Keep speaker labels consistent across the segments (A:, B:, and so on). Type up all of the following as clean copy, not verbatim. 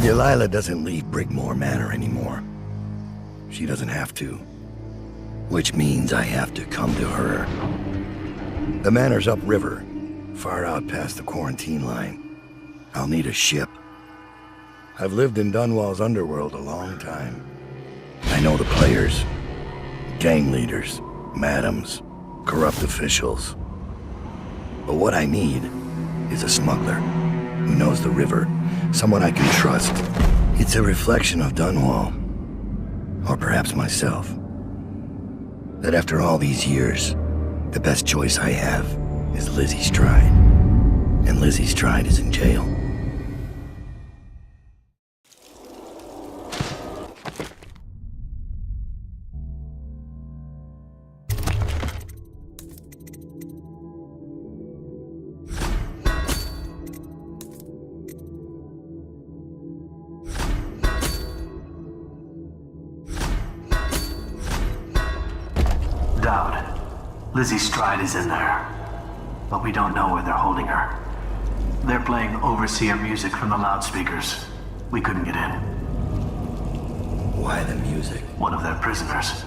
A: Delilah doesn't leave Brigmore Manor anymore. She doesn't have to. Which means I have to come to her. The manor's upriver, far out past the quarantine line. I'll need a ship. I've lived in Dunwall's underworld a long time. I know the players. Gang leaders, madams, corrupt officials. But what I need is a smuggler who knows the river, someone I can trust. It's a reflection of Dunwall, or perhaps myself. That after all these years, the best choice I have is Lizzy Stride. And Lizzy Stride is in jail.
B: Lizzy Stride is in there, but we don't know where they're holding her. They're playing overseer music from the loudspeakers. We couldn't get in.
A: Why the music?
B: One of their prisoners.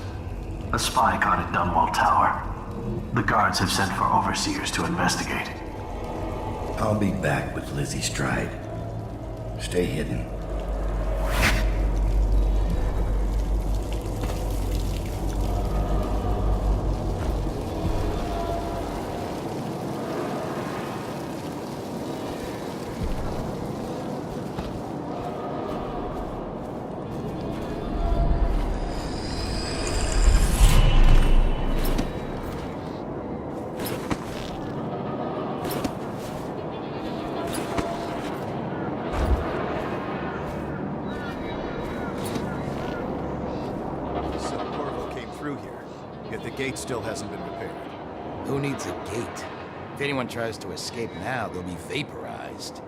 B: A spy caught at Dunwall Tower. The guards have sent for overseers to investigate.
A: I'll be back with Lizzy Stride. Stay hidden.
C: Gate still hasn't been repaired.
D: Who needs a gate? If anyone tries to escape now, they'll be vaporized.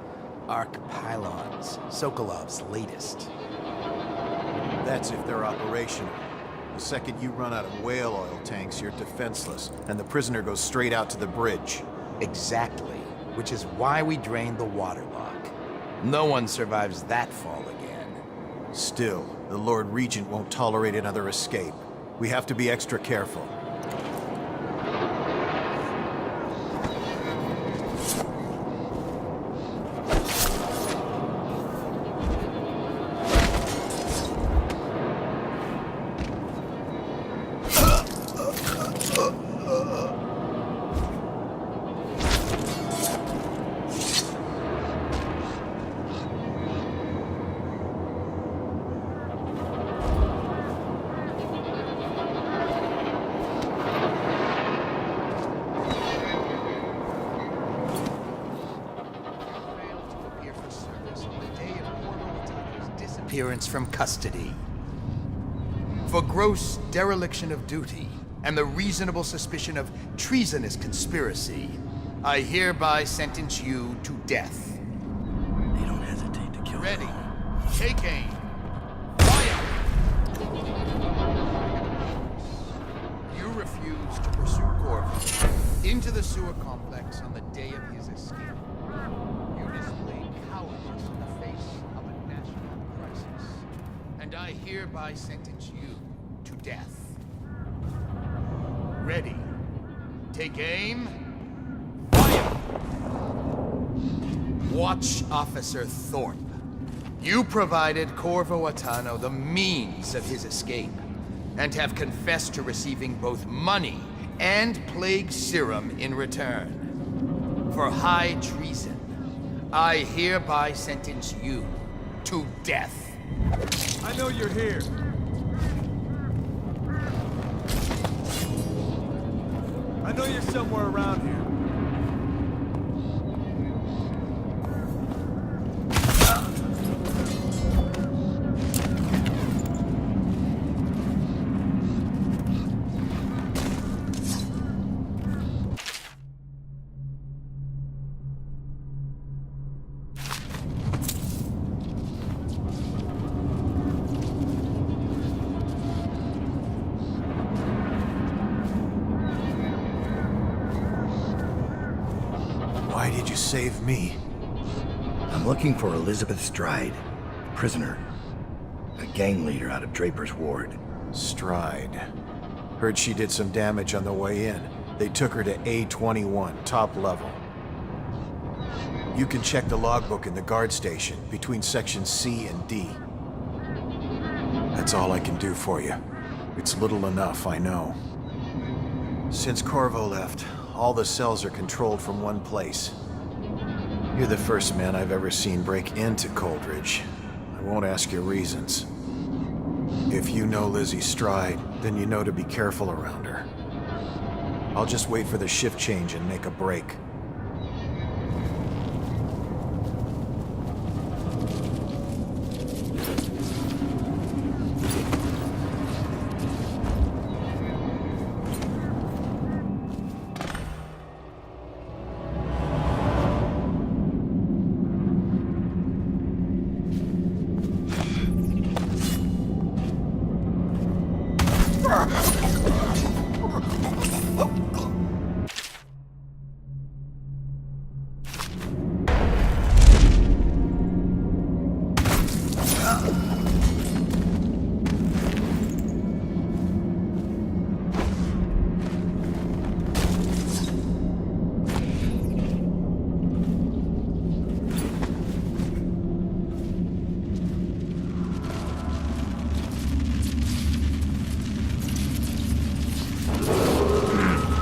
D: Arc pylons, Sokolov's latest.
C: That's if they're operational. The second you run out of whale oil tanks, you're defenseless, and the prisoner goes straight out to the bridge.
D: Exactly. Which is why we drained the waterlock. No one survives that fall again.
C: Still, the Lord Regent won't tolerate another escape. We have to be extra careful.
D: From custody for gross dereliction of duty and the reasonable suspicion of treasonous conspiracy, I hereby sentence you to death.
A: They don't hesitate to kill.
D: Ready. Take aim. Fire! You refused to pursue Corvo into the sewer complex on the day of his escape. You displayed cowardice in the face of a national crisis. And I hereby sentence you to death. Ready. Take aim. Fire! Watch Officer Thorpe. You provided Corvo Attano the means of his escape, and have confessed to receiving both money and plague serum in return. For high treason, I hereby sentence you to death.
E: I know you're here. I know you're somewhere around here.
C: Why did you save me?
A: I'm looking for Elizabeth Stride. prisoner. A gang leader out of Draper's Ward.
C: Stride. Heard she did some damage on the way in. They took her to A21, top level. You can check the logbook in the guard station, between sections C and D. That's all I can do for you. It's little enough, I know. Since Corvo left, all the cells are controlled from one place. You're the first man I've ever seen break into Coldridge. I won't ask your reasons. If you know Lizzy Stride, then you know to be careful around her. I'll just wait for the shift change and make a break.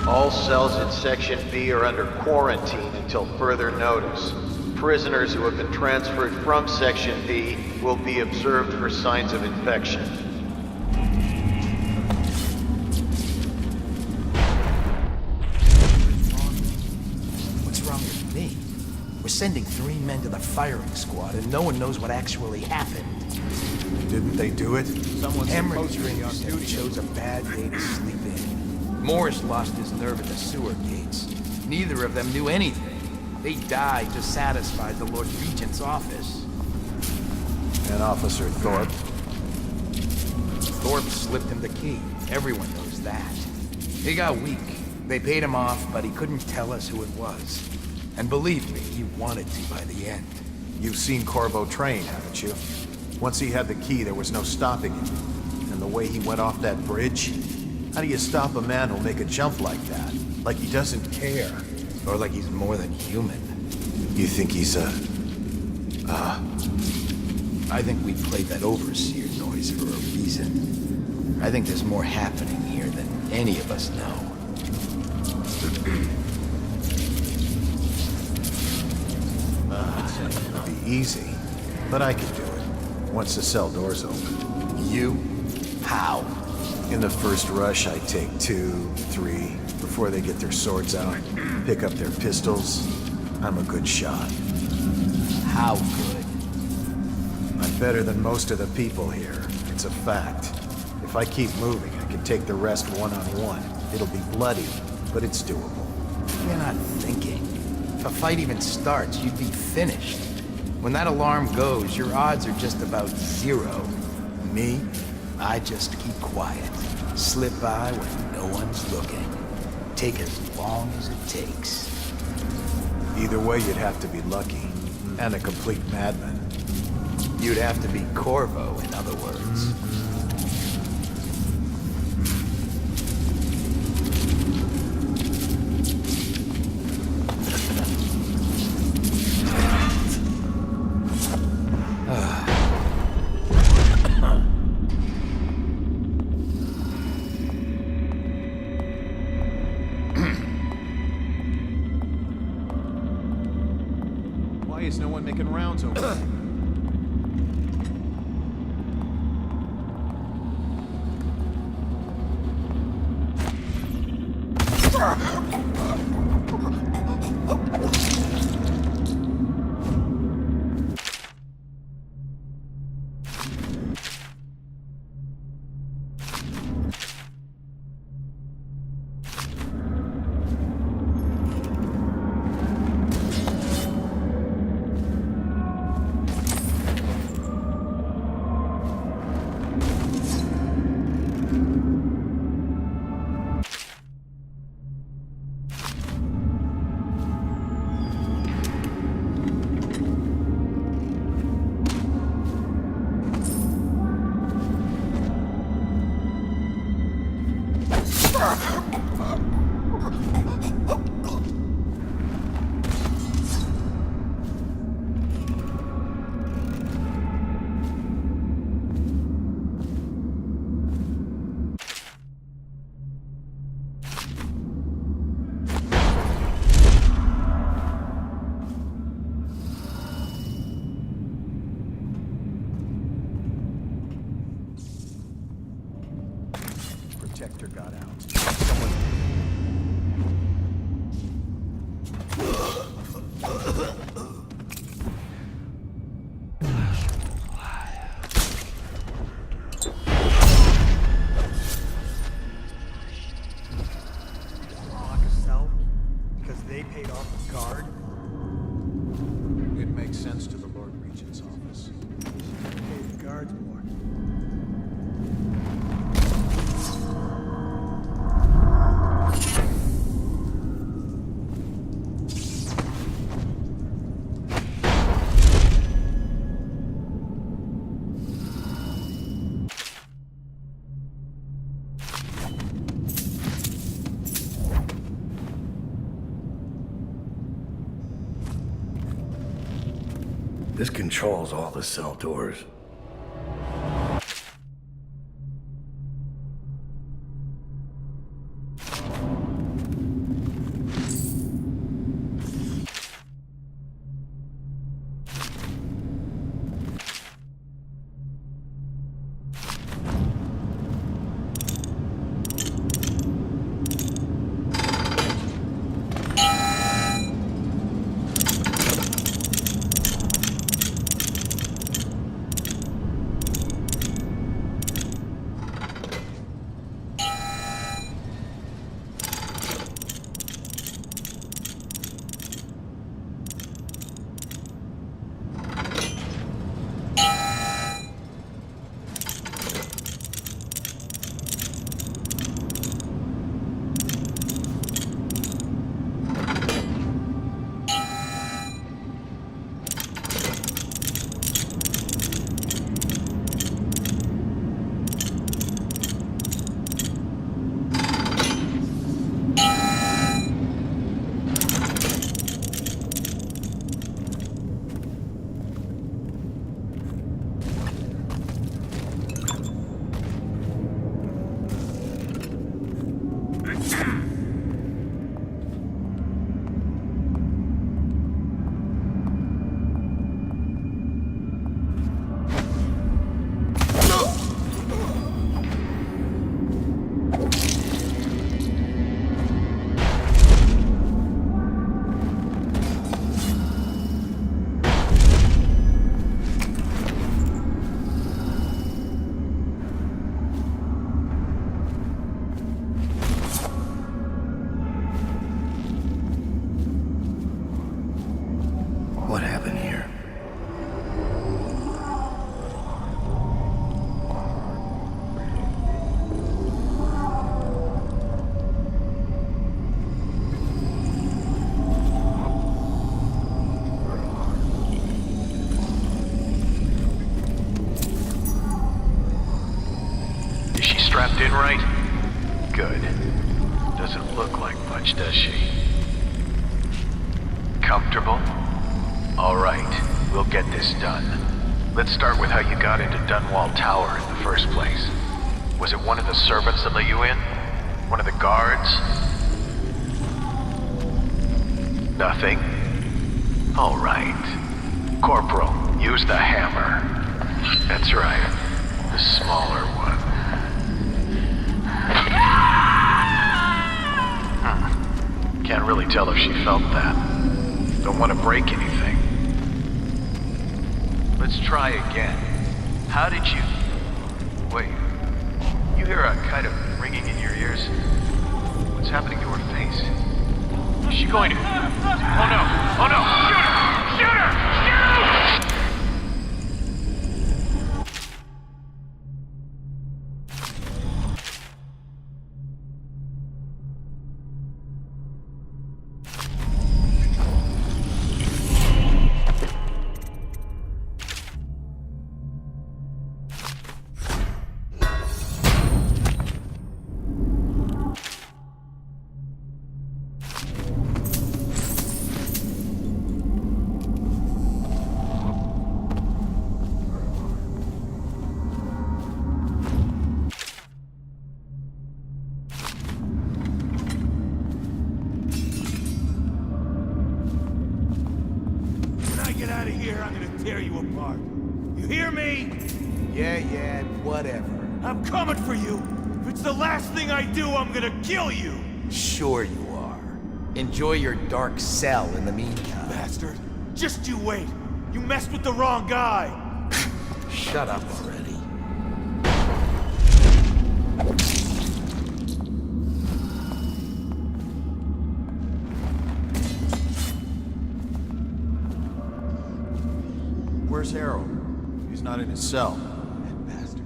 C: All cells in Section B are under quarantine until further notice. Prisoners who have been transferred from Section B will be observed for signs of infection.
D: What's wrong with me? We're sending 3 men to the firing squad and no one knows what actually happened.
C: Didn't they do it?
E: Someone's
D: Hemorrhage
E: supposed to be on
D: dreams
E: duty.
D: chose a bad day to sleep in. Morris lost his nerve at the sewer gates. Neither of them knew anything. They died to satisfy the Lord Regent's office.
C: And Officer Thorpe.
D: Thorpe slipped him the key. Everyone knows that. He got weak. They paid him off, but he couldn't tell us who it was. And believe me, he wanted to by the end.
C: You've seen Corvo train, haven't you? Once he had the key, there was no stopping him. And the way he went off that bridge? How do you stop a man who'll make a jump like that? Like he doesn't care.
D: Or like he's more than human.
C: You think he's
D: I think we played that overseer noise for a reason. I think there's more happening here than any of us know.
C: It'll be easy, but I can do it. Once the cell door's open.
D: You? How?
C: In the first rush, I take 2, 3, before they get their swords out, pick up their pistols. I'm a good shot.
D: How good?
C: I'm better than most of the people here. It's a fact. If I keep moving, I can take the rest one-on-one. It'll be bloody, but it's doable.
D: You're not thinking. If a fight even starts, you'd be finished. When that alarm goes, your odds are just about 0. Me? I just keep quiet. Slip by when no one's looking. Take as long as it takes.
C: Either way, you'd have to be lucky. And a complete madman.
D: You'd have to be Corvo, in other words.
C: Why is no one making rounds over there?
E: paid off a guard?
C: It makes sense to the Lord Regent's office.
E: Pay the guards more.
A: This controls all the cell doors. What happened here?
F: Is she strapped in right? Good. Doesn't look like much, does she? Comfortable? All right, we'll get this done. Let's start with how you got into Dunwall Tower in the first place. Was it one of the servants that let you in? One of the guards? Nothing? All right. Corporal, use the hammer. That's right, the smaller one. Can't really tell if she felt that. Don't want to break anything. Let's try again. How did you... Wait. You hear a kind of ringing in your ears? What's happening to her face? Is she going to... Oh no! Oh no! Shoot her! Shoot her! Shoot!
E: Tear you apart. You hear me?
D: Yeah, whatever.
E: I'm coming for you. If it's the last thing I do, I'm gonna kill you.
D: Sure you are. Enjoy your dark cell in the meantime.
E: Bastard. Just you wait. You messed with the wrong guy.
D: Shut up already.
C: Where's Harold? He's not in his cell.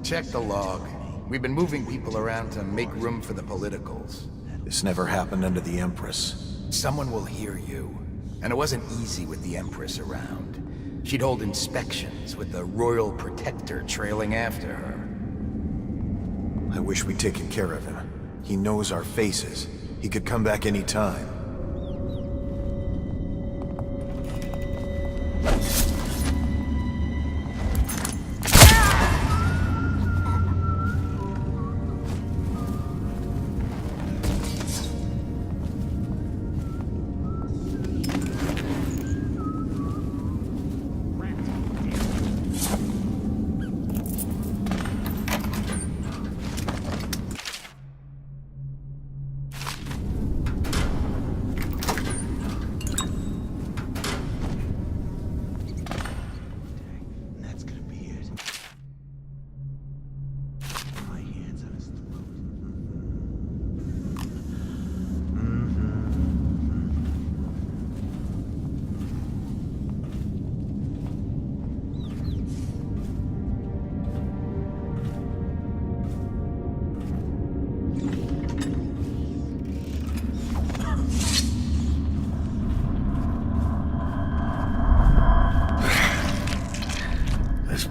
D: Check the log. We've been moving people around to make room for the politicals.
C: This never happened under the Empress.
D: Someone will hear you. And it wasn't easy with the Empress around. She'd hold inspections with the Royal Protector trailing after her.
C: I wish we'd taken care of him. He knows our faces. He could come back any time.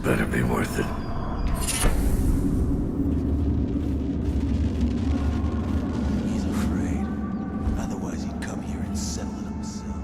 A: Better be worth it.
G: He's afraid. Otherwise he'd come here and settle it himself.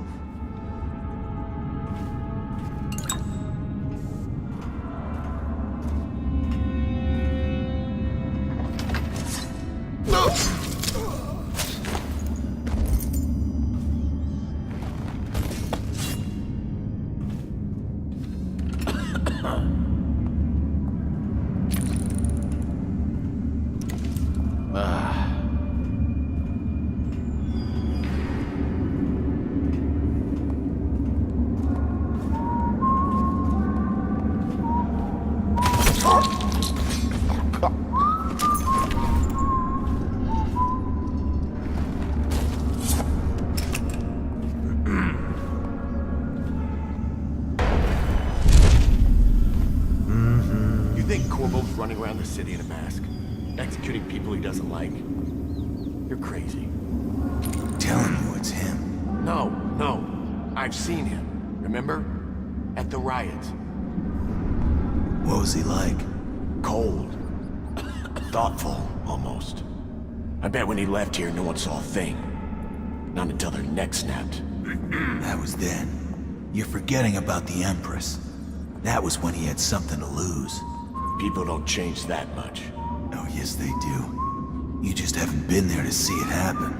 H: Running around the city in a mask, executing people he doesn't like. You're crazy.
G: Telling you it's him.
H: No. I've seen him. Remember? At the riots.
G: What was he like?
H: Cold. Thoughtful, almost. I bet when he left here, no one saw a thing. Not until their necks snapped.
G: That was then. You're forgetting about the Empress. That was when he had something to lose.
H: People don't change that much.
G: Oh, yes they do. You just haven't been there to see it happen.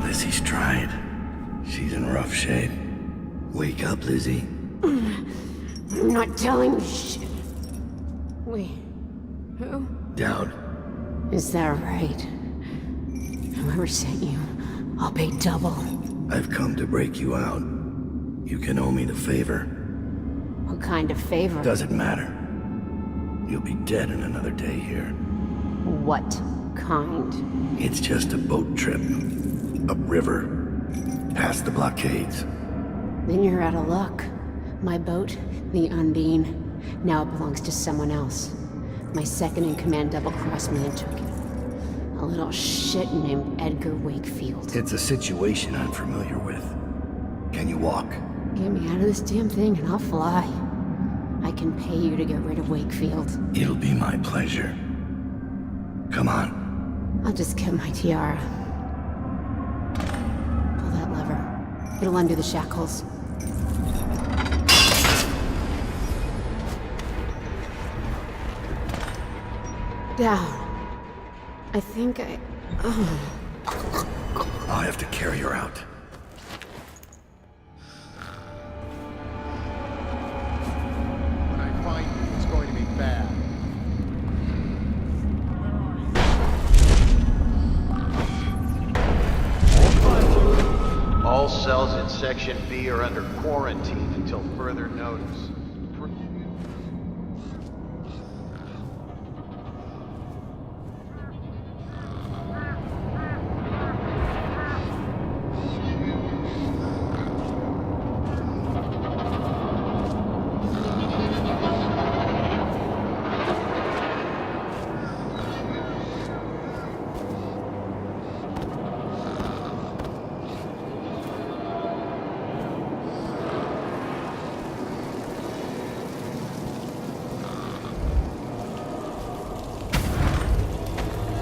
A: Lizzy's tried. She's in rough shape. Wake up, Lizzy.
I: I'm not telling you shit. Wait, who?
A: Down.
I: Is that right? Whoever sent you, I'll pay double.
A: I've come to break you out. You can owe me the favor.
I: What kind of favor?
A: Doesn't matter. You'll be dead in another day here.
I: What kind?
A: It's just a boat trip. Upriver. Past the blockades.
I: Then you're out of luck. My boat, the Undine, now it belongs to someone else. My second-in-command double-crossed me and took it. A little shit named Edgar Wakefield.
A: It's a situation I'm familiar with. Can you walk?
I: Get me out of this damn thing and I'll fly. I can pay you to get rid of Wakefield.
A: It'll be my pleasure. Come on.
I: I'll just get my tiara. Pull that lever. It'll undo the shackles. Down. I think I...
A: I'll have to carry her out.
D: When I find you, it's going to be bad.
C: All cells in Section B are under quarantine until further notice.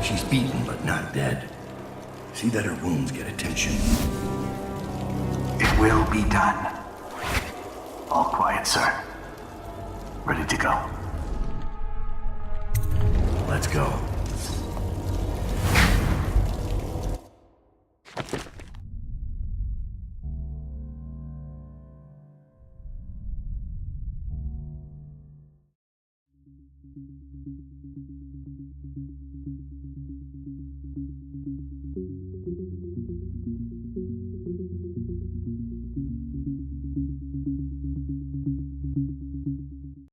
A: She's beaten, but not dead. See that her wounds get attention.
B: It will be done. All quiet, sir. Ready to go.
A: Let's go.